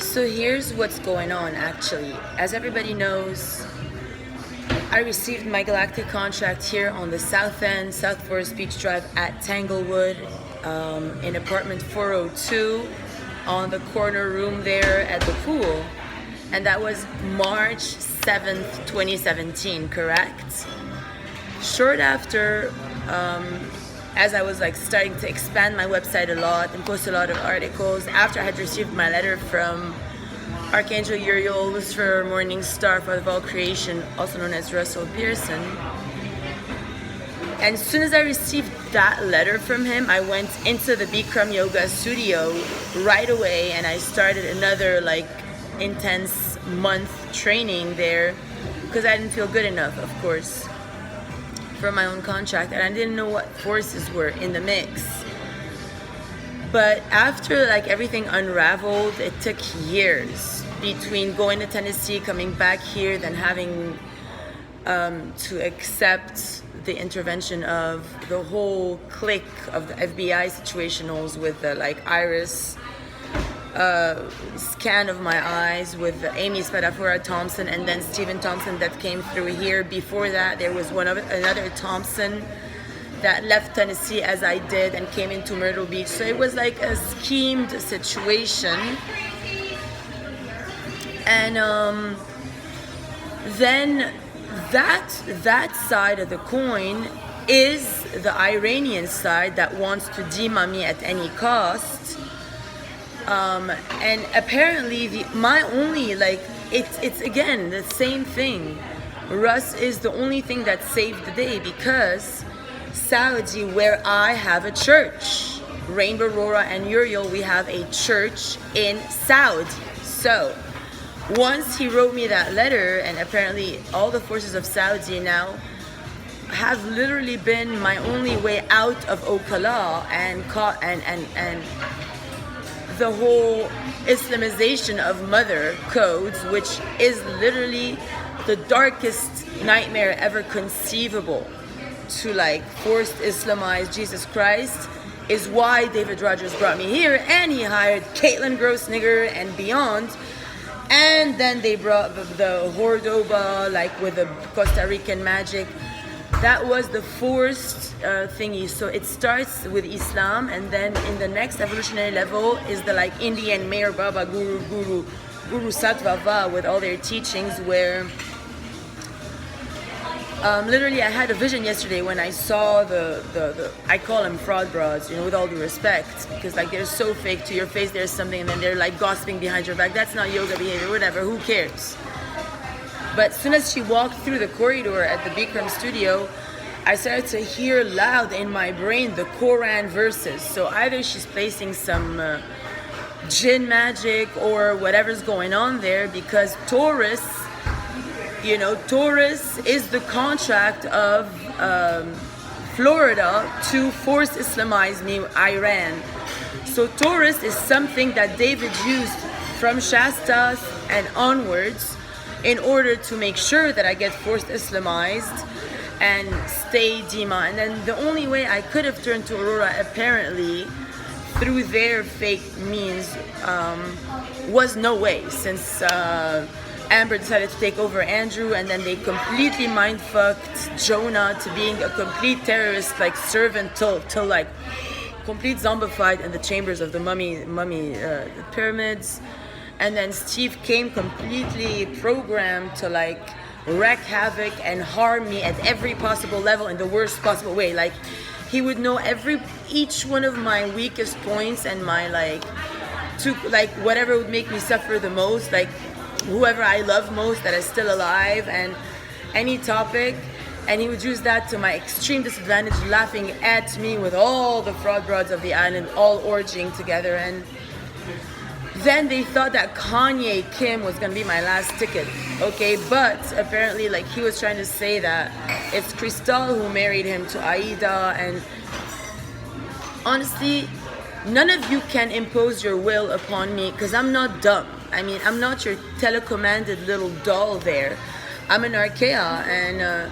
So here's what's going on actually. As everybody knows, I received my galactic contract here on the South End, South Forest Beach Drive at Tanglewood, in apartment 402, on the corner room there at the pool. And that was March 7th, 2017, correct? Short after, as I was like starting to expand my website a lot and post a lot of articles, after I had received my letter from Archangel Uriel, Lucifer, Morning Star, Father of all creation, also known as Russell Pearson. And as soon as I received that letter from him, I went into the Bikram Yoga studio right away, and I started another like intense month training there because I didn't feel good enough, of course, for my own contract, and I didn't know what forces were in the mix. But after like everything unraveled, it took years between going to Tennessee, coming back here, then having to accept the intervention of the whole clique of the FBI situationals with the like iris scan of my eyes with Amy Spadafora Thompson and then Stephen Thompson that came through here. Before that, there was another Thompson that left Tennessee as I did and came into Myrtle Beach. So it was like a schemed situation. And then that side of the coin is the Iranian side that wants to dema me at any cost. And apparently my only it's again the same thing. Russ is the only thing that saved the day, because Saudi, where I have a church, Rainbow, Aurora, and Uriel, we have a church in Saudi. So once he wrote me that letter, and apparently all the forces of Saudi now have literally been my only way out of Ocala and the whole Islamization of mother codes, which is literally the darkest nightmare ever conceivable, to like forced Islamize Jesus Christ, is why David Rogers brought me here, and he hired Caitlin Grossnigger and beyond. And then they brought the Hordoba, like with the Costa Rican magic. That was the forced thingy. So it starts with Islam, and then in the next evolutionary level is the like Indian Mayor Baba Guru Satvava with all their teachings, where literally I had a vision yesterday when I saw the I call them fraud broads, with all due respect, because like they're so fake. To your face there's something, and then they're like gossiping behind your back. That's not yoga behavior, whatever, who cares? But as soon as she walked through the corridor at the Bikram studio, I started to hear loud in my brain the Quran verses. So either she's placing some jinn magic or whatever's going on there, because Taurus is the contract of Florida to force Islamize me, Iran. So Taurus is something that David used from Shasta and onwards in order to make sure that I get forced Islamized and stay Dima. And then the only way I could have turned to Aurora, apparently, through their fake means, was no way, since Amber decided to take over Andrew, and then they completely mind-fucked Jonah to being a complete terrorist, like servant till like complete zombified in the chambers of the mummy pyramids. And then Steve came completely programmed to like wreak havoc and harm me at every possible level in the worst possible way. Like he would know each one of my weakest points and my whatever would make me suffer the most, like whoever I love most that is still alive, and any topic, and he would use that to my extreme disadvantage, laughing at me with all the fraud broads of the island all orgying together. And then they thought that Kanye Kim was gonna be my last ticket, okay? But apparently, like, he was trying to say that it's Cristal who married him to Aida, and honestly, none of you can impose your will upon me, because I'm not dumb. I mean, I'm not your telecommanded little doll there. I'm an Archaea, and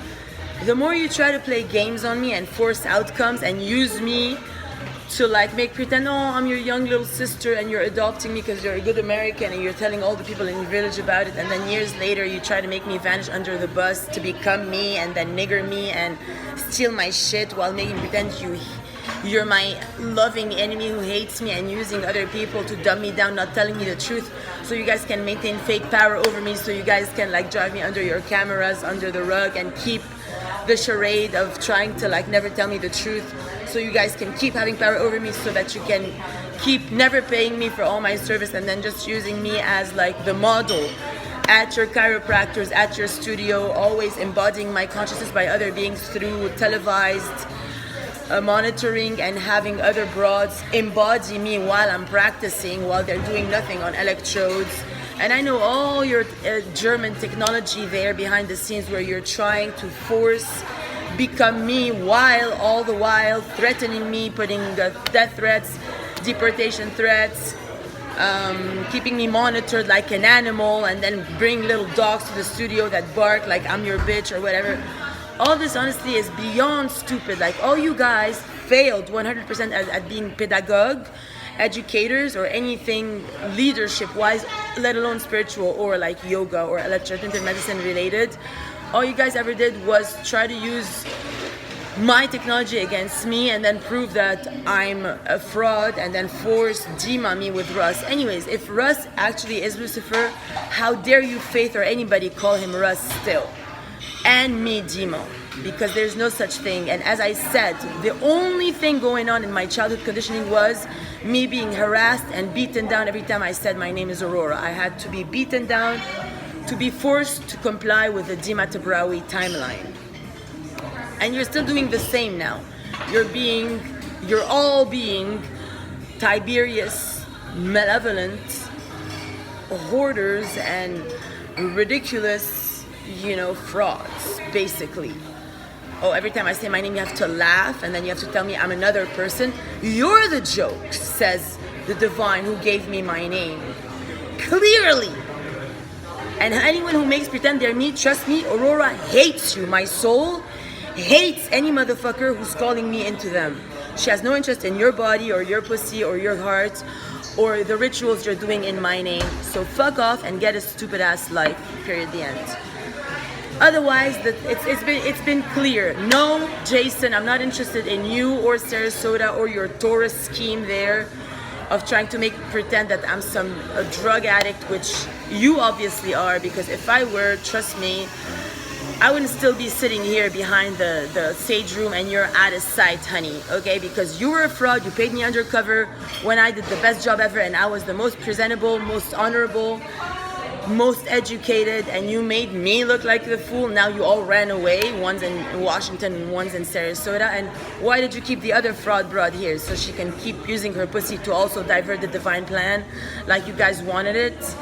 the more you try to play games on me and force outcomes and use me to like make pretend, oh, I'm your young little sister and you're adopting me because you're a good American and you're telling all the people in your village about it, and then years later you try to make me vanish under the bus to become me and then nigger me and steal my shit while making pretend you're my loving enemy who hates me and using other people to dumb me down, not telling me the truth so you guys can maintain fake power over me, so you guys can like drive me under your cameras, under the rug, and keep the charade of trying to like never tell me the truth, so you guys can keep having power over me, so that you can keep never paying me for all my service and then just using me as like the model at your chiropractors, at your studio, always embodying my consciousness by other beings through televised monitoring, and having other broads embody me while I'm practicing, while they're doing nothing on electrodes. And I know all your German technology there behind the scenes where you're trying to force become me, while all the while threatening me, putting death threats, deportation threats, keeping me monitored like an animal, and then bring little dogs to the studio that bark like I'm your bitch or whatever. All this honestly is beyond stupid. Like, all you guys failed 100% at being pedagogue, educators, or anything leadership wise, let alone spiritual or like yoga or alternative medicine related. All you guys ever did was try to use my technology against me and then prove that I'm a fraud, and then force Dima me with Russ. Anyways, if Russ actually is Lucifer, how dare you, Faith, or anybody call him Russ still? And me, Dima, because there's no such thing. And as I said, the only thing going on in my childhood conditioning was me being harassed and beaten down every time I said my name is Aurora. I had to be beaten down to be forced to comply with the Dima Tabrawi timeline. And you're still doing the same now. You're all being Tiberius, malevolent hoarders and ridiculous, frauds, basically. Oh, every time I say my name, you have to laugh, and then you have to tell me I'm another person. You're the joke, says the divine who gave me my name. Clearly. And anyone who makes pretend they're me, trust me, Aurora hates you. My soul hates any motherfucker who's calling me into them. She has no interest in your body or your pussy or your heart or the rituals you're doing in my name. So fuck off and get a stupid ass life. Period. The end. Otherwise, it's been clear. No, Jason, I'm not interested in you or Sarasota or your Taurus scheme there of trying to make pretend that I'm a drug addict, which you obviously are, because if I were, trust me, I wouldn't still be sitting here behind the sage room and you're out of sight, honey, okay? Because you were a fraud, you paid me undercover when I did the best job ever and I was the most presentable, most honorable, most educated, and you made me look like the fool. Now you all ran away, one's in Washington and one's in Sarasota. And why did you keep the other fraud broad here? So she can keep using her pussy to also divert the divine plan like you guys wanted it.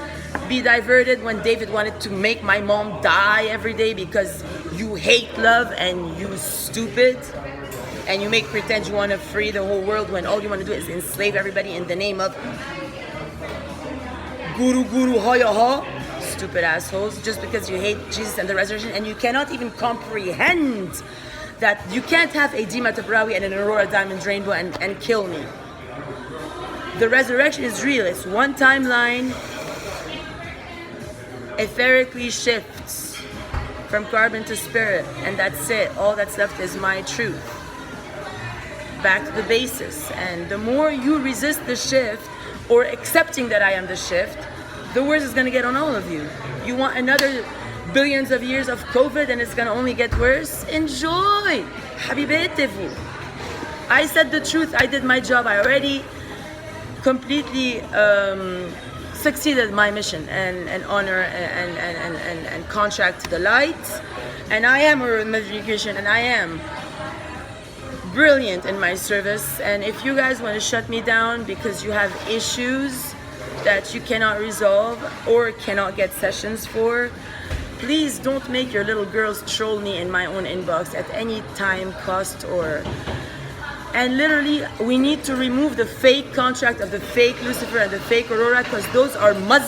Be diverted when David wanted to make my mom die every day because you hate love and you stupid, and you make pretend you want to free the whole world when all you want to do is enslave everybody in the name of Guru Haya Ha. Stupid assholes, just because you hate Jesus and the resurrection, and you cannot even comprehend that you can't have a Dima Tabrawi and an Aurora Diamond Rainbow and kill me. The resurrection is real. It's one timeline. Etherically shifts from carbon to spirit, and that's it. All that's left is my truth. Back to the basis. And the more you resist the shift or accepting that I am the shift, the worse it's going to get on all of you. You want another billions of years of COVID and it's going to only get worse? Enjoy! Habibetevu. I said the truth. I did my job. I already completely succeeded my mission and honor and contract to the light. And I am a magician and I am brilliant in my service. And if you guys want to shut me down because you have issues that you cannot resolve or cannot get sessions for, please don't make your little girls troll me in my own inbox at any time, cost, or... And literally, we need to remove the fake contract of the fake Lucifer and the fake Aurora, because those are Muslims.